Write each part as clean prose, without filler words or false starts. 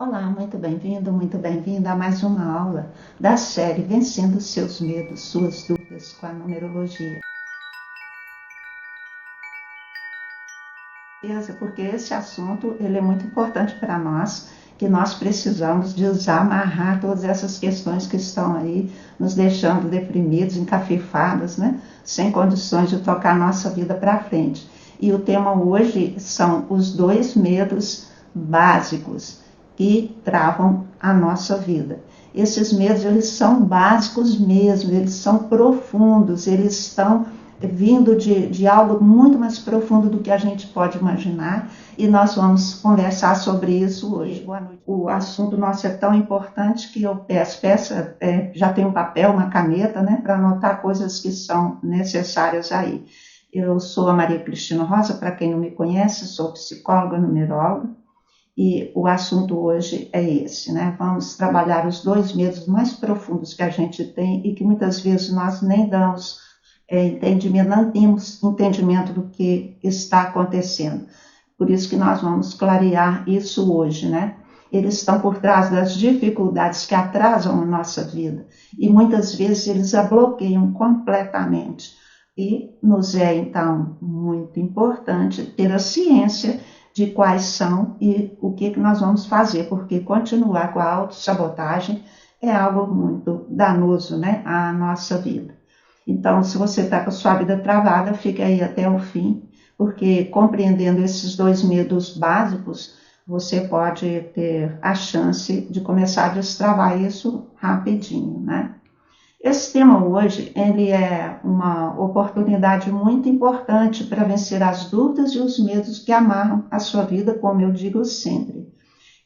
Olá, muito bem-vinda a mais uma aula da série Vencendo Seus Medos, Suas Dúvidas com a Numerologia. Porque esse assunto ele é muito importante para nós, que nós precisamos desamarrar todas essas questões que estão aí nos deixando deprimidos, encafifados, né? Sem condições de tocar a nossa vida para frente. E o tema hoje são os 2 medos básicos que travam a nossa vida. Esses medos, eles são básicos mesmo, eles são profundos, eles estão vindo de algo muito mais profundo do que a gente pode imaginar, e nós vamos conversar sobre isso hoje. Boa noite. O assunto nosso é tão importante que eu peço já tem um papel, uma caneta, né, para anotar coisas que são necessárias aí. Eu sou a Maria Cristina Rosa, para quem não me conhece, sou psicóloga, numeróloga, e o assunto hoje é esse, né? Vamos trabalhar os 2 medos mais profundos que a gente tem e que muitas vezes nós nem damos entendimento, não temos entendimento do que está acontecendo. Por isso que nós vamos clarear isso hoje, né? Eles estão por trás das dificuldades que atrasam a nossa vida e muitas vezes eles a bloqueiam completamente. E nos é, então, muito importante ter a ciência de quais são e o que nós vamos fazer, porque continuar com a autossabotagem é algo muito danoso, né, à nossa vida. Então, se você está com a sua vida travada, fique aí até o fim, porque compreendendo esses 2 medos básicos, você pode ter a chance de começar a destravar isso rapidinho, né? Esse tema hoje, ele é uma oportunidade muito importante para vencer as dúvidas e os medos que amarram a sua vida, como eu digo sempre.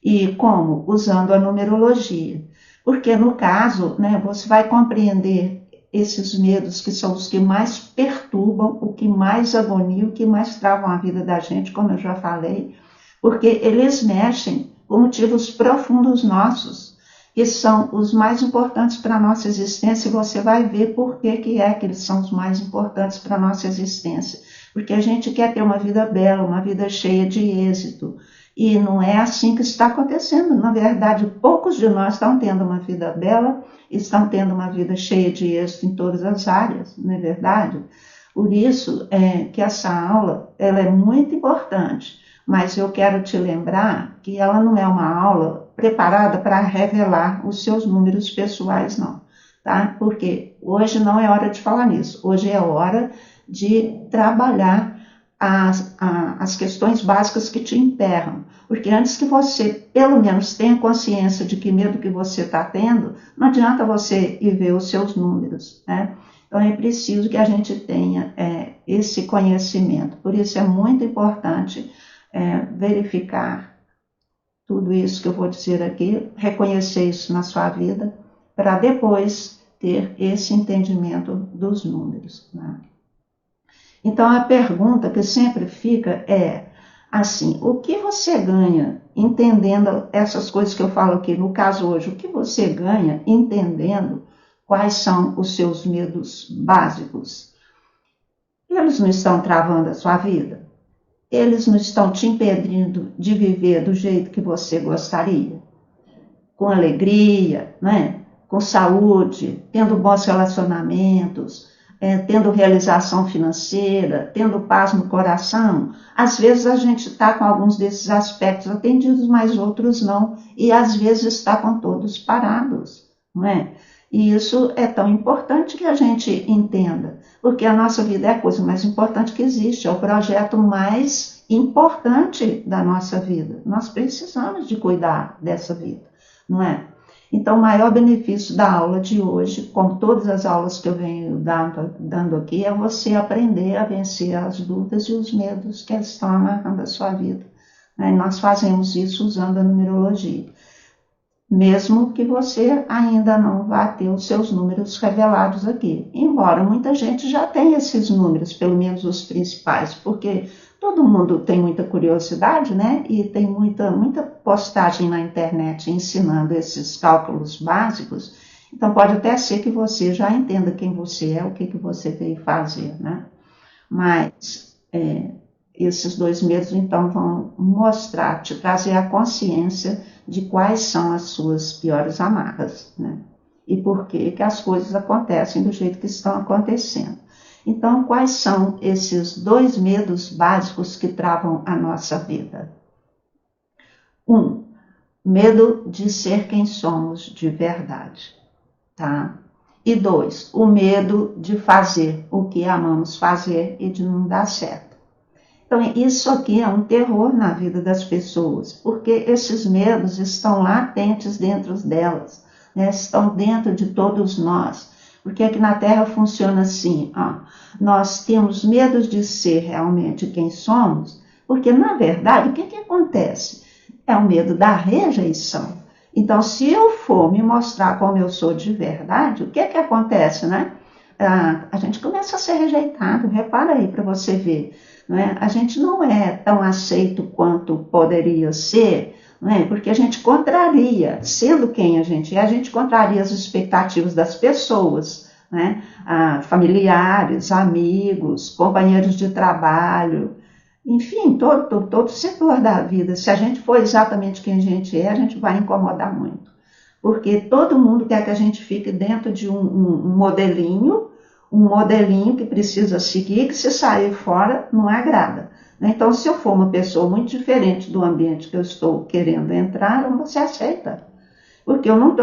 E como? Usando a numerologia. Porque no caso, né, você vai compreender esses medos que são os que mais perturbam, o que mais agoniam, o que mais travam a vida da gente, como eu já falei, porque eles mexem com motivos profundos nossos, que são os mais importantes para a nossa existência, e você vai ver por que eles são os mais importantes para a nossa existência. Porque a gente quer ter uma vida bela, uma vida cheia de êxito, e não é assim que está acontecendo. Na verdade, poucos de nós estão tendo uma vida bela, estão tendo uma vida cheia de êxito em todas as áreas, não é verdade? Por isso que essa aula ela é muito importante, mas eu quero te lembrar que ela não é uma aula preparada para revelar os seus números pessoais, não, tá? Porque hoje não é hora de falar nisso, hoje é hora de trabalhar as questões básicas que te emperram. Porque antes que você, pelo menos, tenha consciência de que medo que você está tendo, não adianta você ir ver os seus números, né? Então é preciso que a gente tenha esse conhecimento. Por isso é muito importante verificar tudo isso que eu vou dizer aqui, reconhecer isso na sua vida, para depois ter esse entendimento dos números, né? Então, a pergunta que sempre fica é, assim, o que você ganha entendendo essas coisas que eu falo aqui? No caso hoje, o que você ganha entendendo quais são os seus medos básicos? Eles não estão travando a sua vida? Eles não estão te impedindo de viver do jeito que você gostaria? Com alegria, né? Com saúde, tendo bons relacionamentos, tendo realização financeira, tendo paz no coração. Às vezes a gente está com alguns desses aspectos atendidos, mas outros não, e às vezes está com todos parados, não é? E isso é tão importante que a gente entenda, porque a nossa vida é a coisa mais importante que existe, é o projeto mais importante da nossa vida. Nós precisamos de cuidar dessa vida, não é? Então, o maior benefício da aula de hoje, como todas as aulas que eu venho dando aqui, é você aprender a vencer as dúvidas e os medos que estão amarrando a sua vida. E nós fazemos isso usando a numerologia. Mesmo que você ainda não vá ter os seus números revelados aqui. Embora muita gente já tenha esses números, pelo menos os principais, porque todo mundo tem muita curiosidade, né? E tem muita postagem na internet ensinando esses cálculos básicos. Então, pode até ser que você já entenda quem você é, o que você veio fazer, né? Mas esses dois medos, então, vão mostrar, te trazer a consciência de quais são as suas piores amarras, né? E por que as coisas acontecem do jeito que estão acontecendo. Então, quais são esses dois medos básicos que travam a nossa vida? 1. Medo de ser quem somos de verdade, tá? E 2. O medo de fazer o que amamos fazer e de não dar certo. Então, isso aqui é um terror na vida das pessoas, porque esses medos estão latentes dentro delas, né? Estão dentro de todos nós. Porque aqui na Terra funciona assim, ó, nós temos medo de ser realmente quem somos, porque na verdade o que acontece? É o medo da rejeição. Então, se eu for me mostrar como eu sou de verdade, o que acontece, né? A gente começa a ser rejeitado, repara aí para você ver. Né? A gente não é tão aceito quanto poderia ser, né? Porque a gente contraria, sendo quem a gente contraria as expectativas das pessoas, né? Familiares, amigos, companheiros de trabalho, enfim, todo setor da vida. Se a gente for exatamente quem a gente vai incomodar muito. Porque todo mundo quer que a gente fique dentro de um modelinho que precisa seguir, que se sair fora não agrada. Então, se eu for uma pessoa muito diferente do ambiente que eu estou querendo entrar, você aceita. Porque eu não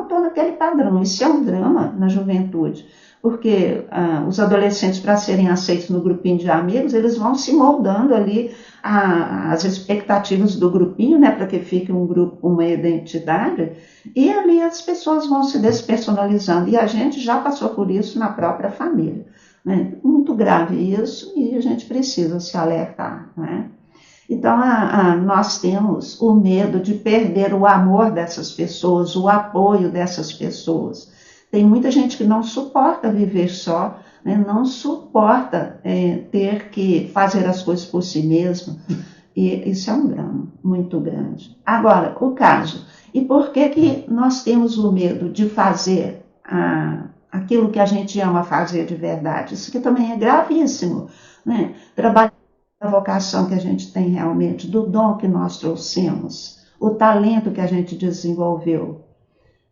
tô naquele padrão. Isso é um drama na juventude. Porque os adolescentes, para serem aceitos no grupinho de amigos, eles vão se moldando ali as expectativas do grupinho, né, para que fique um grupo com uma identidade, e ali as pessoas vão se despersonalizando. E a gente já passou por isso na própria família. Né? Muito grave isso, e a gente precisa se alertar. Né? Então, nós temos o medo de perder o amor dessas pessoas, o apoio dessas pessoas. Tem muita gente que não suporta viver só, né? Não suporta ter que fazer as coisas por si mesmo. E isso é um drama muito grande. Agora, o caso. E por que nós temos o medo de fazer aquilo que a gente ama fazer de verdade? Isso aqui também é gravíssimo. Né? Trabalhar a vocação que a gente tem realmente, do dom que nós trouxemos, o talento que a gente desenvolveu.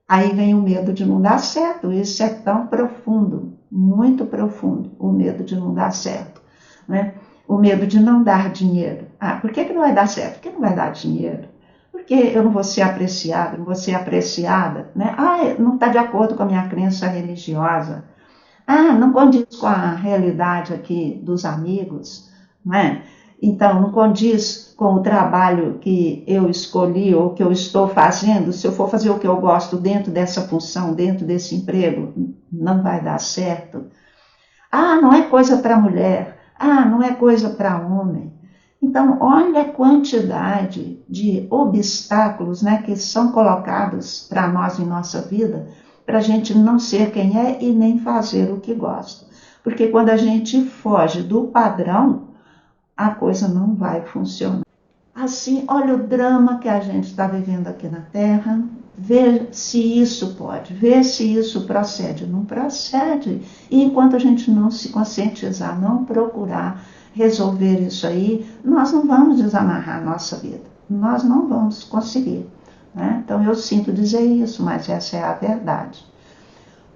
Aí vem o medo de não dar certo. Isso é tão profundo, muito profundo, o medo de não dar certo. Né? O medo de não dar dinheiro. Por que não vai dar certo? Por que não vai dar dinheiro? Porque eu não vou ser apreciado, não vou ser apreciada. Né? Não está de acordo com a minha crença religiosa. Não condiz com a realidade aqui dos amigos. Né? Então, não condiz com o trabalho que eu escolhi ou que eu estou fazendo. Se eu for fazer o que eu gosto dentro dessa função, dentro desse emprego, não vai dar certo. Não é coisa para mulher. Não é coisa para homem. Então, olha a quantidade de obstáculos, né, que são colocados para nós em nossa vida, para a gente não ser quem é e nem fazer o que gosta. Porque quando a gente foge do padrão, a coisa não vai funcionar. Assim, olha o drama que a gente está vivendo aqui na Terra, ver se isso pode, ver se isso procede. Não procede. E enquanto a gente não se conscientizar, não procurar resolver isso aí, nós não vamos desamarrar a nossa vida. Nós não vamos conseguir. Né? Então, eu sinto dizer isso, mas essa é a verdade.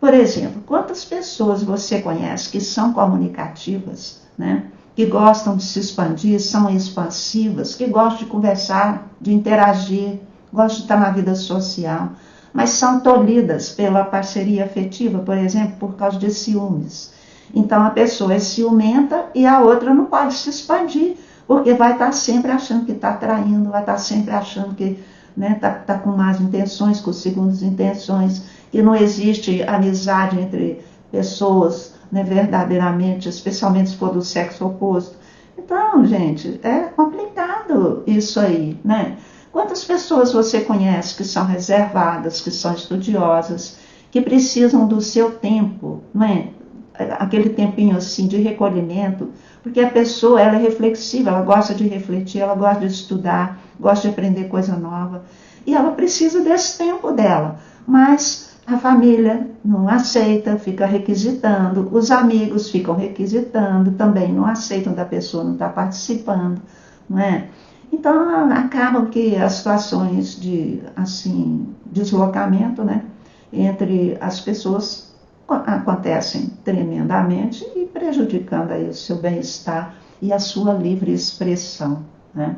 Por exemplo, quantas pessoas você conhece que são comunicativas, né? Que gostam de se expandir, são expansivas, que gostam de conversar, de interagir, gostam de estar na vida social, mas são tolhidas pela parceria afetiva, por exemplo, por causa de ciúmes. Então a pessoa é ciumenta e a outra não pode se expandir, porque vai estar sempre achando que está traindo, vai estar sempre achando que está com más intenções, com segundas intenções, que não existe amizade entre pessoas, né, verdadeiramente, especialmente se for do sexo oposto. Então, gente, é complicado isso aí, né? Quantas pessoas você conhece que são reservadas, que são estudiosas, que precisam do seu tempo, né? Aquele tempinho assim de recolhimento, porque a pessoa ela é reflexiva, ela gosta de refletir, ela gosta de estudar, gosta de aprender coisa nova, e ela precisa desse tempo dela, mas A família não aceita, fica requisitando, os amigos ficam requisitando, também não aceitam da pessoa não estar participando, não é? Então, acabam que as situações de, assim, deslocamento, né, entre as pessoas acontecem tremendamente e prejudicando aí o seu bem-estar e a sua livre expressão, né?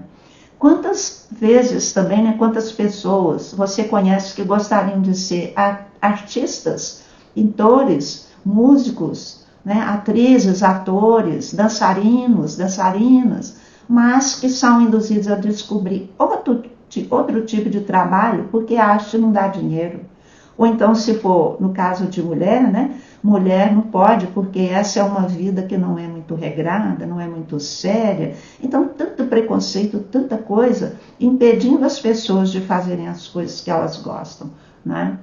Quantas vezes também, né, quantas pessoas você conhece que gostariam de ser artistas, pintores, músicos, né, atrizes, atores, dançarinos, dançarinas, mas que são induzidos a descobrir outro tipo de trabalho porque a arte não dá dinheiro. Ou então, se for no caso de mulher, né? Mulher não pode, porque essa é uma vida que não é muito regrada, não é muito séria. Então, tanto preconceito, tanta coisa, impedindo as pessoas de fazerem as coisas que elas gostam, né?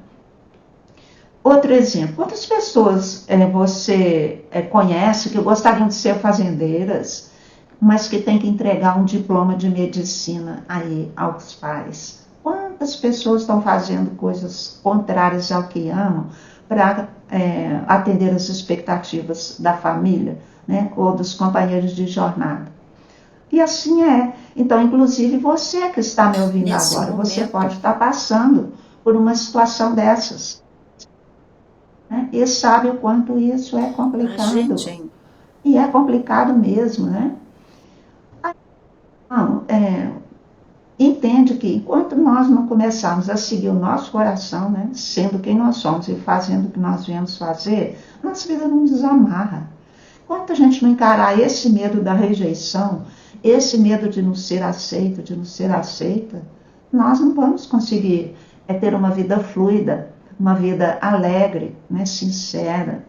Outro exemplo, quantas pessoas você conhece que gostariam de ser fazendeiras, mas que tem que entregar um diploma de medicina aí aos pais? Quantas pessoas estão fazendo coisas contrárias ao que amam para atender as expectativas da família, né, ou dos companheiros de jornada? E assim é. Então, inclusive você que está me ouvindo Nesse agora, você momento, pode estar passando por uma situação dessas, né, e sabe o quanto isso é a gente complicado. é E é complicado mesmo, né? Então, entende que enquanto nós não começarmos a seguir o nosso coração, né, sendo quem nós somos e fazendo o que nós viemos fazer, nossa vida não desamarra. Enquanto a gente não encarar esse medo da rejeição, esse medo de não ser aceito, de não ser aceita, nós não vamos conseguir ter uma vida fluida, uma vida alegre, né, sincera,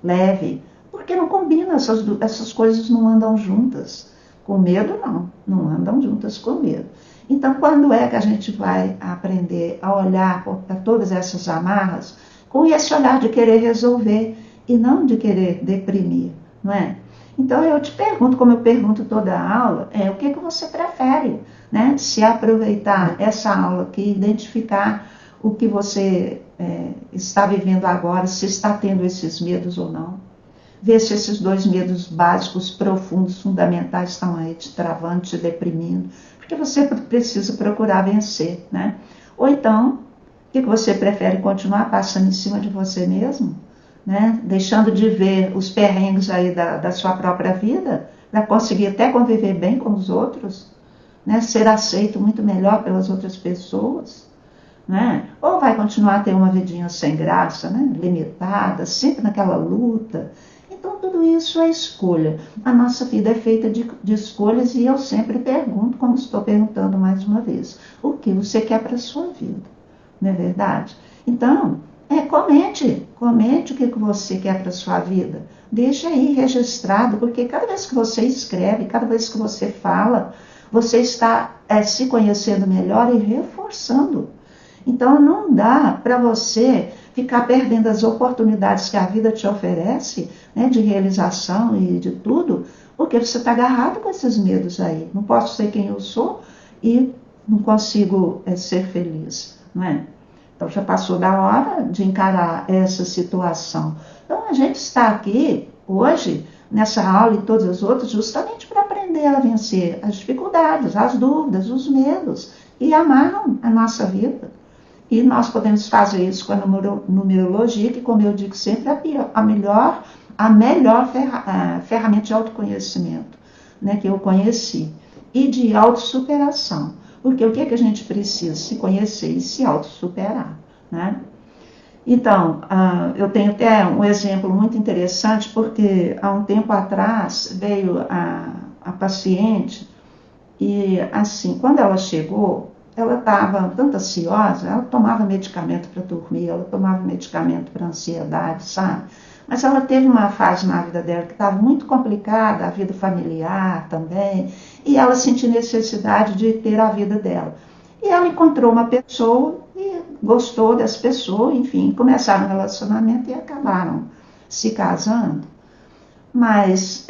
leve, porque não combina, essas coisas não andam juntas. Com medo, não andam juntas com medo. Então, quando é que a gente vai aprender a olhar para todas essas amarras com esse olhar de querer resolver e não de querer deprimir, não é? Então, eu te pergunto, como eu pergunto toda a aula, o que você prefere, né? Se aproveitar essa aula aqui, identificar o que você está vivendo agora, se está tendo esses medos ou não. Ver se esses dois medos básicos, profundos, fundamentais estão aí te travando, te deprimindo, porque você precisa procurar vencer, né? Ou então, o que você prefere continuar passando em cima de você mesmo, né? Deixando de ver os perrengues aí da sua própria vida, para conseguir até conviver bem com os outros, né? Ser aceito muito melhor pelas outras pessoas, né? Ou vai continuar a ter uma vidinha sem graça, né? Limitada, sempre naquela luta. Então, tudo isso é escolha. A nossa vida é feita de escolhas e eu sempre pergunto, como estou perguntando mais uma vez, o que você quer para a sua vida, não é verdade? Então, comente o que você quer para a sua vida. Deixa aí registrado, porque cada vez que você escreve, cada vez que você fala, você está se conhecendo melhor e reforçando. Então, não dá para você ficar perdendo as oportunidades que a vida te oferece, né, de realização e de tudo, porque você está agarrado com esses medos aí. Não posso ser quem eu sou e não consigo ser feliz, não é? Então, já passou da hora de encarar essa situação. Então, a gente está aqui hoje, nessa aula e todas as outras, justamente para aprender a vencer as dificuldades, as dúvidas, os medos que amarram a nossa vida. E nós podemos fazer isso com a numerologia, que, como eu digo sempre, é a melhor ferramenta de autoconhecimento, né, que eu conheci, e de autossuperação. Porque o que a gente precisa? Se conhecer e se autossuperar, né? Então, eu tenho até um exemplo muito interessante, porque há um tempo atrás veio a paciente e, assim, quando ela chegou, ela estava tanto ansiosa, ela tomava medicamento para dormir, ela tomava medicamento para ansiedade, sabe? Mas ela teve uma fase na vida dela que estava muito complicada, a vida familiar também, e ela sentiu necessidade de ter a vida dela. E ela encontrou uma pessoa e gostou dessa pessoa, enfim, começaram um relacionamento e acabaram se casando. Mas,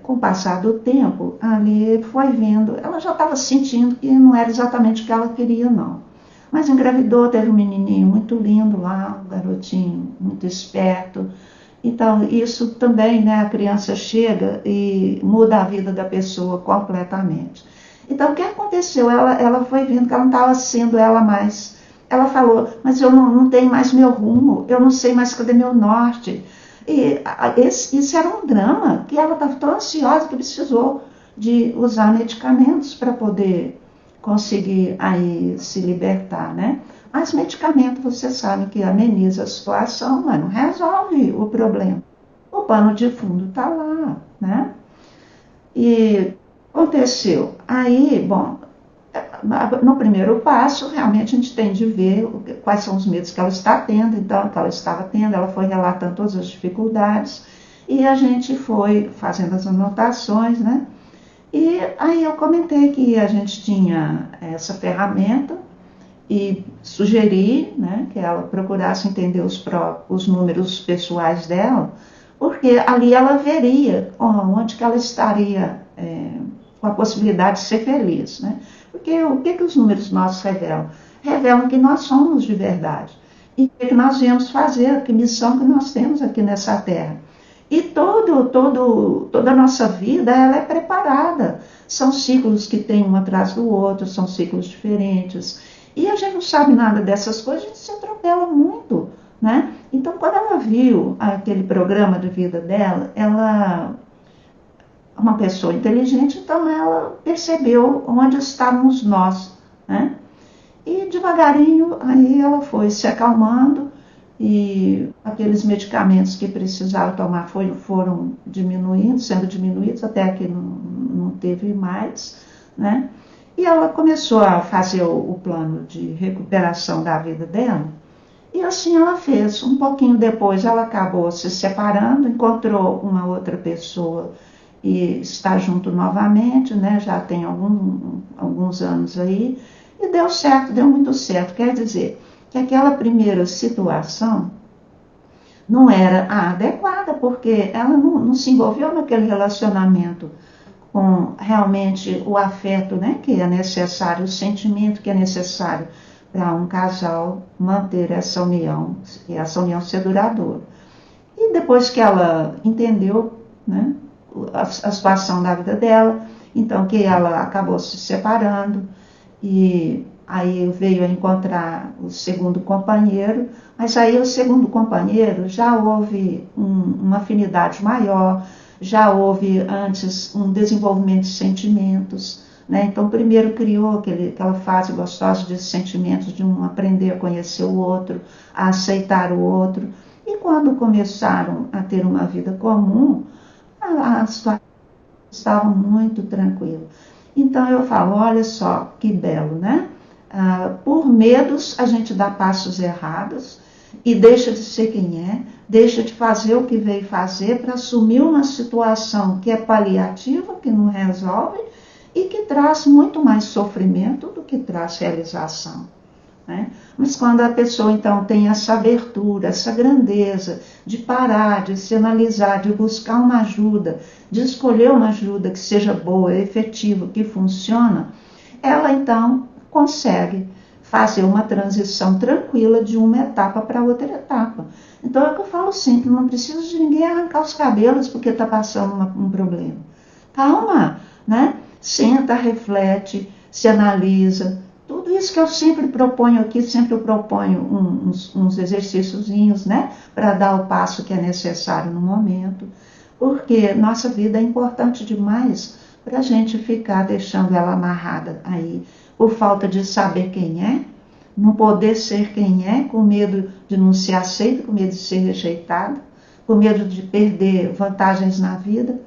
com o passar do tempo, ali foi vendo, ela já estava sentindo que não era exatamente o que ela queria, não. Mas engravidou, teve um menininho muito lindo lá, um garotinho muito esperto. Então, isso também, né, a criança chega e muda a vida da pessoa completamente. Então, o que aconteceu? Ela foi vendo que ela não estava sendo ela mais. Ela falou, mas eu não tenho mais meu rumo, eu não sei mais cadê meu norte. E isso era um drama, que ela estava tão ansiosa que precisou de usar medicamentos para poder conseguir aí se libertar, né? Mas medicamento, você sabe que ameniza a situação, mas não resolve o problema. O pano de fundo está lá, né? E aconteceu. Aí, bom, no primeiro passo, realmente a gente tem de ver quais são os medos que ela está tendo, então, que ela estava tendo, ela foi relatando todas as dificuldades, e a gente foi fazendo as anotações, né? E aí eu comentei que a gente tinha essa ferramenta e sugeri, né, que ela procurasse entender os números pessoais dela, porque ali ela veria onde que ela estaria com a possibilidade de ser feliz, né? Porque o que os números nossos revelam? Revelam que nós somos de verdade e o que nós viemos fazer, que missão que nós temos aqui nessa terra. E toda a nossa vida ela é preparada. São ciclos que tem um atrás do outro, são ciclos diferentes. E a gente não sabe nada dessas coisas, a gente se atropela muito, né? Então, quando ela viu aquele programa de vida dela, ela é uma pessoa inteligente, então ela percebeu onde estávamos nós, né? E devagarinho aí ela foi se acalmando e aqueles medicamentos que precisava tomar foram diminuindo, sendo diminuídos até que não teve mais, né? E ela começou a fazer o plano de recuperação da vida dela e assim ela fez. Um pouquinho depois ela acabou se separando, encontrou uma outra pessoa e está junto novamente, né? Já tem alguns anos aí e deu certo, deu muito certo. Quer dizer que aquela primeira situação não era a adequada, porque ela não se envolveu naquele relacionamento com realmente o afeto, né, que é necessário, o sentimento que é necessário para um casal manter essa união e essa união ser duradoura. E depois que ela entendeu, né, a situação da vida dela, então que ela acabou se separando e aí veio a encontrar o segundo companheiro, mas aí o segundo companheiro já houve uma afinidade maior, já houve antes um desenvolvimento de sentimentos, né? Então primeiro criou aquela fase gostosa de sentimentos, de um aprender a conhecer o outro, a aceitar o outro, e quando começaram a ter uma vida comum, a situação estava muito tranquila. Então eu falo, olha só que belo, né? Por medos a gente dá passos errados e deixa de ser quem é, deixa de fazer o que veio fazer para assumir uma situação que é paliativa, que não resolve e que traz muito mais sofrimento do que traz realização, né? Mas quando a pessoa então tem essa abertura, essa grandeza de parar, de se analisar, de buscar uma ajuda, de escolher uma ajuda que seja boa, efetiva, que funciona, ela então consegue fazer uma transição tranquila de uma etapa para outra etapa. Então é o que eu falo sempre, não precisa de ninguém arrancar os cabelos porque está passando um problema. Calma, né? Senta, reflete, se analisa. Tudo isso que eu sempre proponho aqui, sempre eu proponho uns exercíciozinhos, né? Para dar o passo que é necessário no momento. Porque nossa vida é importante demais para a gente ficar deixando ela amarrada aí, por falta de saber quem é, não poder ser quem é, com medo de não ser aceito, com medo de ser rejeitado, com medo de perder vantagens na vida.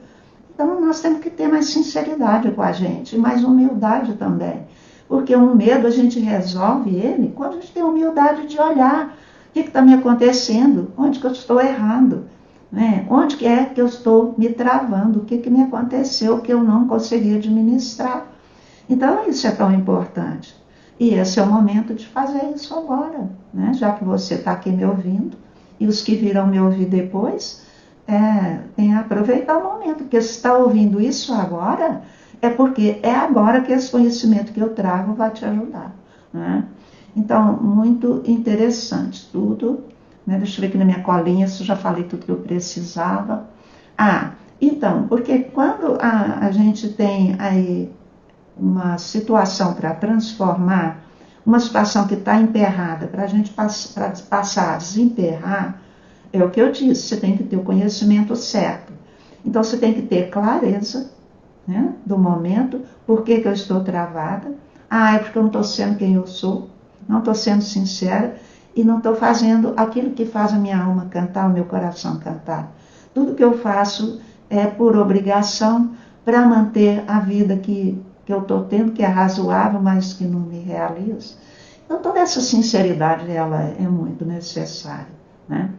Então nós temos que ter mais sinceridade com a gente, e mais humildade também. Porque um medo a gente resolve ele quando a gente tem humildade de olhar o que está me acontecendo, onde que eu estou errando, né? Onde que é que eu estou me travando, o que me aconteceu que eu não consegui administrar. Então isso é tão importante. E esse é o momento de fazer isso agora, né? Já que você está aqui me ouvindo, e os que virão me ouvir depois, tem que aproveitar o momento, porque se está ouvindo isso agora, é porque é agora que esse conhecimento que eu trago vai te ajudar, né? Então, muito interessante tudo, né? Deixa eu ver aqui na minha colinha se eu já falei tudo que eu precisava. Então, porque quando a gente tem aí uma situação para transformar, uma situação que está emperrada, para a gente passar a desemperrar, é o que eu disse, você tem que ter o conhecimento certo. Então, você tem que ter clareza, né, do momento, por que eu estou travada. É porque eu não estou sendo quem eu sou, não estou sendo sincera e não estou fazendo aquilo que faz a minha alma cantar, o meu coração cantar. Tudo que eu faço é por obrigação para manter a vida que eu estou tendo, que é razoável, mas que não me realiza. Então, toda essa sinceridade, ela é muito necessária, né?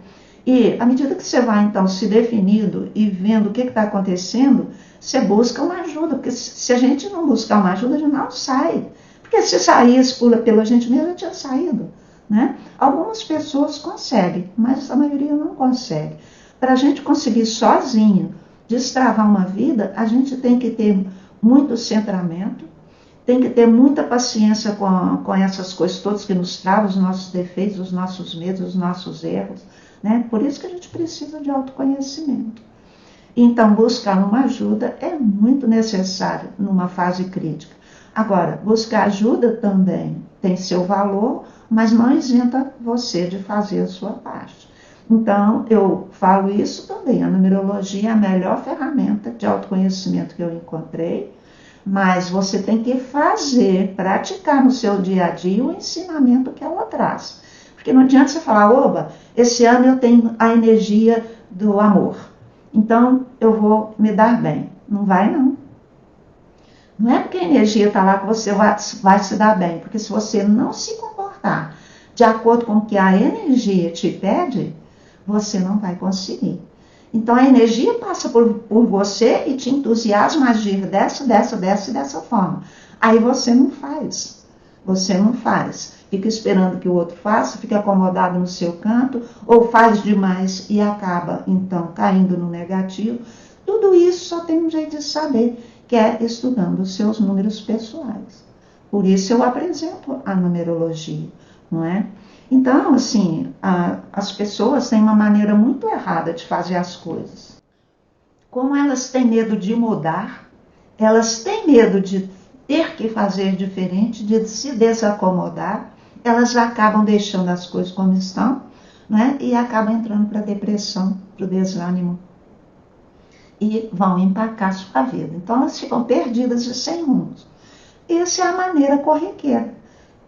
E à medida que você vai, então, se definindo e vendo o que está acontecendo, você busca uma ajuda, porque se a gente não buscar uma ajuda, a gente não sai. Porque se saísse pela gente mesmo, já tinha saído, né? Algumas pessoas conseguem, mas a maioria não consegue. Para a gente conseguir sozinho destravar uma vida, a gente tem que ter muito centramento, tem que ter muita paciência com essas coisas todas que nos travam, os nossos defeitos, os nossos medos, os nossos erros, né? Por isso que a gente precisa de autoconhecimento. Então, buscar uma ajuda é muito necessário numa fase crítica. Agora, buscar ajuda também tem seu valor, mas não isenta você de fazer a sua parte. Então, eu falo isso também, a numerologia é a melhor ferramenta de autoconhecimento que eu encontrei, mas você tem que fazer, praticar no seu dia a dia o ensinamento que ela traz. Porque não adianta você falar, oba, esse ano eu tenho a energia do amor, então eu vou me dar bem. Não vai, não. Não é porque a energia está lá que você vai se dar bem, porque se você não se comportar de acordo com o que a energia te pede, você não vai conseguir. Então a energia passa por você e te entusiasma a agir dessa forma. Aí você não faz. Você não faz. Fica esperando que o outro faça, fica acomodado no seu canto, ou faz demais e acaba, então, caindo no negativo. Tudo isso só tem um jeito de saber, que é estudando os seus números pessoais. Por isso eu apresento a numerologia, não é? Então, assim, as pessoas têm uma maneira muito errada de fazer as coisas. Como elas têm medo de mudar, elas têm medo de ter que fazer diferente, de se desacomodar, elas acabam deixando as coisas como estão, né? E acabam entrando para a depressão, para o desânimo. E vão empacar sua vida. Então, elas ficam perdidas e sem rumo. Essa é a maneira corriqueira.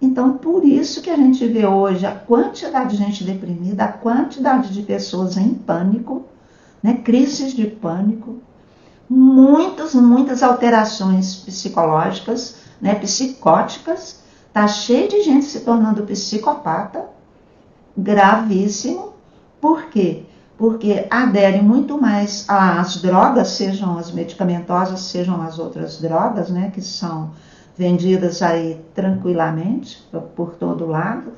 Então, por isso que a gente vê hoje a quantidade de gente deprimida, a quantidade de pessoas em pânico, né? Crises de pânico, muitas alterações psicológicas, né? Psicóticas. Está cheio de gente se tornando psicopata, gravíssimo. Por quê? Porque aderem muito mais às drogas, sejam as medicamentosas, sejam as outras drogas, né? Que são vendidas aí tranquilamente por todo lado,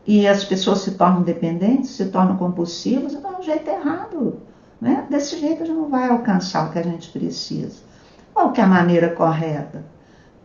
e as pessoas se tornam dependentes, se tornam compulsivas. Então é um jeito errado, né? Desse jeito a gente não vai alcançar o que a gente precisa. Qual que é a maneira correta?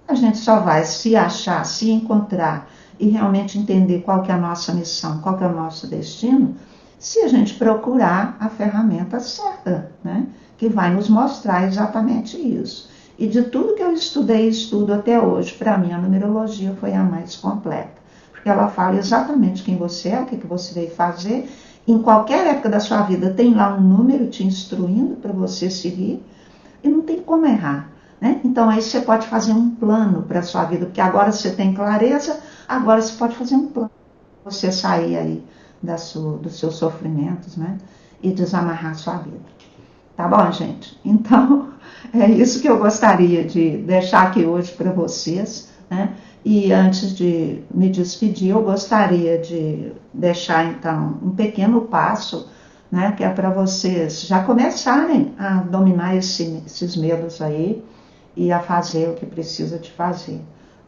A gente só vai se achar, se encontrar e realmente entender qual que é a nossa missão, qual que é o nosso destino, se a gente procurar a ferramenta certa, né? Que vai nos mostrar exatamente isso. E de tudo que eu estudei e estudo até hoje, para mim a numerologia foi a mais completa. Porque ela fala exatamente quem você é, o que você veio fazer. Em qualquer época da sua vida tem lá um número te instruindo para você seguir e não tem como errar, né? Então aí você pode fazer um plano para a sua vida, porque agora você tem clareza, agora você pode fazer um plano para você sair aí dos seus sofrimentos, né? E desamarrar a sua vida. Tá bom, gente? Então, é isso que eu gostaria de deixar aqui hoje para vocês, né? E antes de me despedir, eu gostaria de deixar, então, um pequeno passo, né? Que é para vocês já começarem a dominar esses medos aí e a fazer o que precisa de fazer,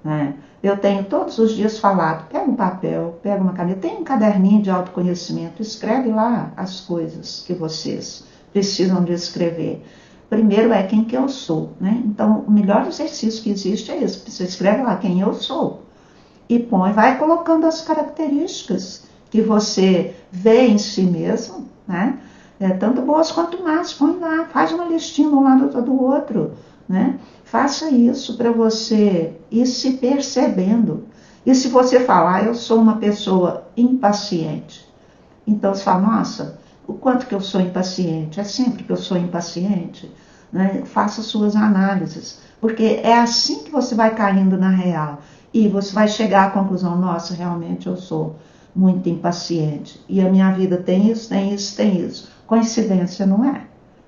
né? Eu tenho todos os dias falado, pega um papel, pega uma caneta, tem um caderninho de autoconhecimento, escreve lá as coisas que vocês precisam de escrever. Primeiro é quem que eu sou, né? Então, o melhor exercício que existe é esse. Você escreve lá quem eu sou. e põe, vai colocando as características que você vê em si mesmo, né? Tanto boas quanto más, põe lá, faz uma listinha um lado do outro, né? Faça isso para você ir se percebendo. E se você falar, eu sou uma pessoa impaciente, então você fala, nossa, o quanto que eu sou impaciente? É sempre que eu sou impaciente? Né? Faça suas análises, porque é assim que você vai caindo na real. E você vai chegar à conclusão, nossa, realmente eu sou muito impaciente. E a minha vida tem isso, tem isso, tem isso. Coincidência não é,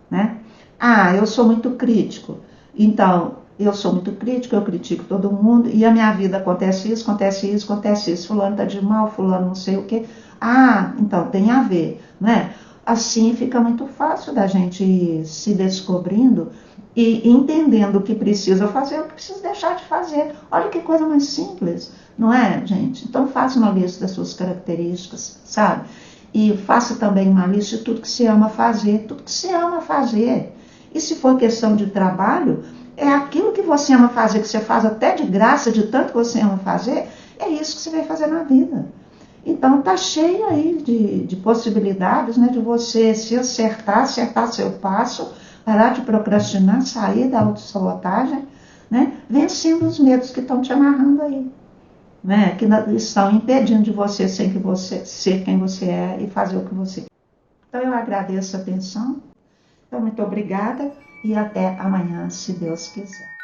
né? Ah, eu sou muito crítico. Então, eu sou muito crítico, eu critico todo mundo, e a minha vida acontece isso, acontece isso, acontece isso. Fulano tá de mal, fulano não sei o quê. Ah, então tem a ver, né? Assim fica muito fácil da gente ir se descobrindo e entendendo o que precisa fazer, o que precisa deixar de fazer. Olha que coisa mais simples, não é, gente? Então faça uma lista das suas características, sabe? E faça também uma lista de tudo que você ama fazer, tudo que você ama fazer. E se for questão de trabalho, é aquilo que você ama fazer, que você faz até de graça, de tanto que você ama fazer, é isso que você vai fazer na vida. Então tá cheio aí de possibilidades, né, de você se acertar seu passo, parar de procrastinar, sair da autossabotagem, né, vencendo os medos que estão te amarrando aí, né, que estão impedindo de você ser quem você é e fazer o que você quer. Então eu agradeço a atenção, então muito obrigada e até amanhã, se Deus quiser.